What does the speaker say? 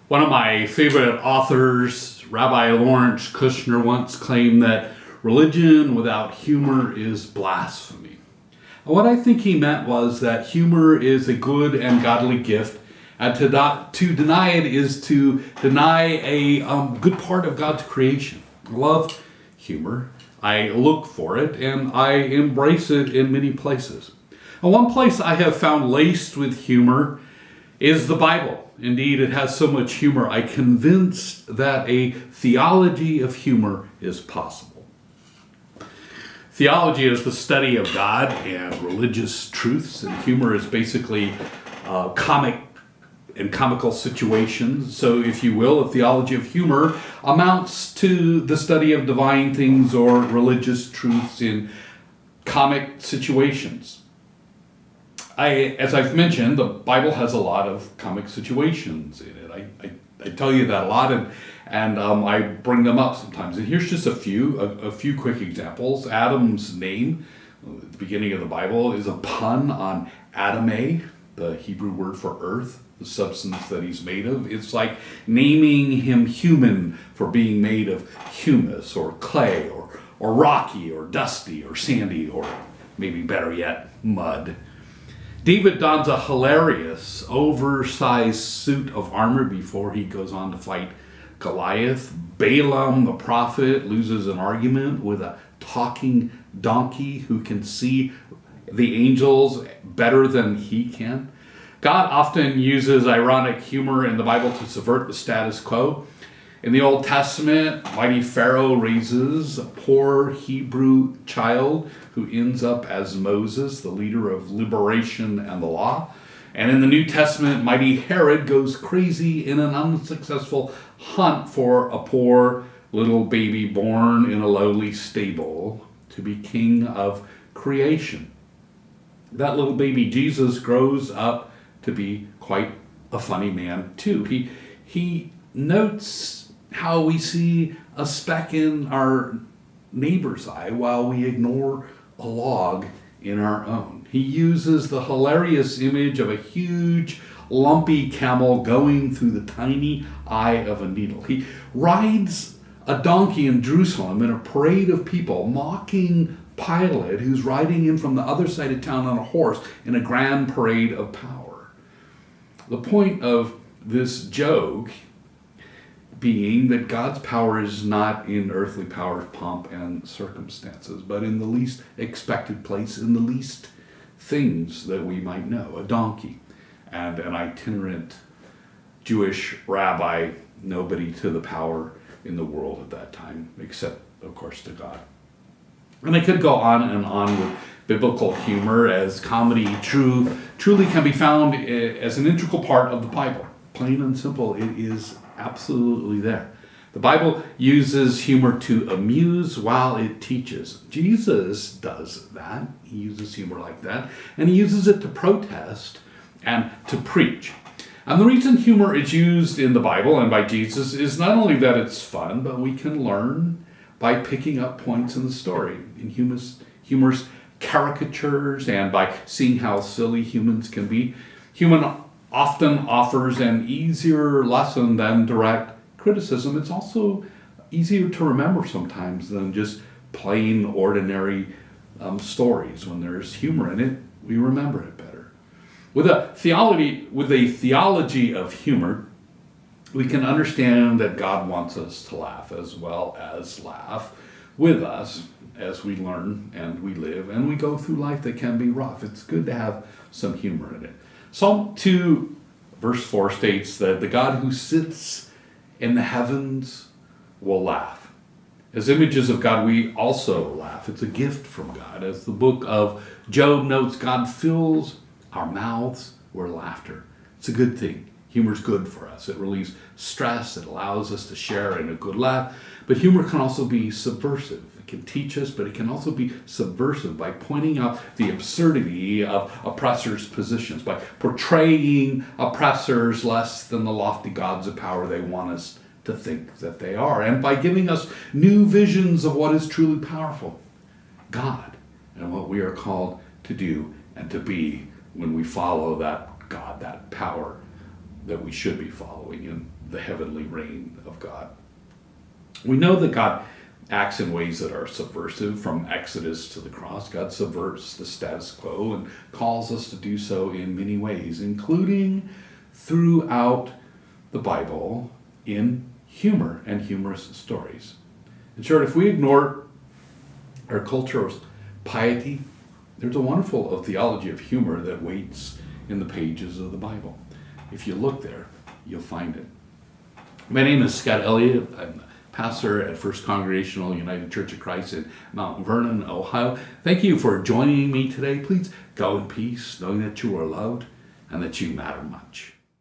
One of my favorite authors, Rabbi Lawrence Kushner, once claimed that religion without humor is blasphemy. And what I think he meant was that humor is a good and godly gift, and to deny it is to deny a good part of God's creation. I love humor. I look for it, and I embrace it in many places. And one place I have found laced with humor is the Bible. Indeed, it has so much humor, I'm convinced that a theology of humor is possible. Theology is the study of God and religious truths, and humor is basically comic and comical situations. So, if you will, a theology of humor amounts to the study of divine things or religious truths in comic situations. As I've mentioned, the Bible has a lot of comic situations in it. I tell you that a lot, and I bring them up sometimes. And here's just a few quick examples. Adam's name, at the beginning of the Bible, is a pun on Adamah, the Hebrew word for earth, the substance that he's made of. It's like naming him human for being made of humus or clay or rocky or dusty or sandy or maybe better yet, mud. David dons a hilarious, oversized suit of armor before he goes on to fight Goliath. Balaam, the prophet, loses an argument with a talking donkey who can see the angels better than he can. God often uses ironic humor in the Bible to subvert the status quo. In the Old Testament, mighty Pharaoh raises a poor Hebrew child who ends up as Moses, the leader of liberation and the law. And in the New Testament, mighty Herod goes crazy in an unsuccessful hunt for a poor little baby born in a lowly stable to be king of creation. That little baby Jesus grows up to be quite a funny man too. He notes how we see a speck in our neighbor's eye while we ignore a log in our own. He uses the hilarious image of a huge, lumpy camel going through the tiny eye of a needle. He rides a donkey in Jerusalem in a parade of people, mocking Pilate, who's riding in from the other side of town on a horse in a grand parade of power. The point of this joke being that God's power is not in earthly power, pomp, and circumstances, but in the least expected place, in the least things that we might know. A donkey and an itinerant Jewish rabbi, nobody to the power in the world at that time, except, of course, to God. And I could go on and on with biblical humor, as comedy truly can be found as an integral part of the Bible. Plain and simple, it is absolutely there. The Bible uses humor to amuse while it teaches. Jesus does that. He uses humor like that. And he uses it to protest and to preach. And the reason humor is used in the Bible and by Jesus is not only that it's fun, but we can learn by picking up points in the story, in humorous caricatures, and by seeing how silly humans can be. Humor often offers an easier lesson than direct criticism. It's also easier to remember sometimes than just plain, ordinary stories. When there's humor in it, we remember it better. With a theology of humor, we can understand that God wants us to laugh as well as laugh with us as we learn and we live and we go through life that can be rough. It's good to have some humor in it. Psalm 2, verse 4 states that the God who sits in the heavens will laugh. As images of God, we also laugh. It's a gift from God. As the book of Job notes, God fills our mouths with laughter. It's a good thing. Humor's good for us. It relieves stress. It allows us to share in a good laugh. But humor can also be subversive. It can teach us, but it can also be subversive by pointing out the absurdity of oppressors' positions, by portraying oppressors less than the lofty gods of power they want us to think that they are, and by giving us new visions of what is truly powerful, God, and what we are called to do and to be when we follow that God, that power that we should be following in the heavenly reign of God. We know that God acts in ways that are subversive. From Exodus to the cross, God subverts the status quo and calls us to do so in many ways, including throughout the Bible in humor and humorous stories. In short, if we ignore our culture's piety, there's a wonderful theology of humor that waits in the pages of the Bible. If you look there, you'll find it. My name is Scott Elliott. I'm pastor at First Congregational United Church of Christ in Mount Vernon, Ohio. Thank you for joining me today. Please go in peace, knowing that you are loved and that you matter much.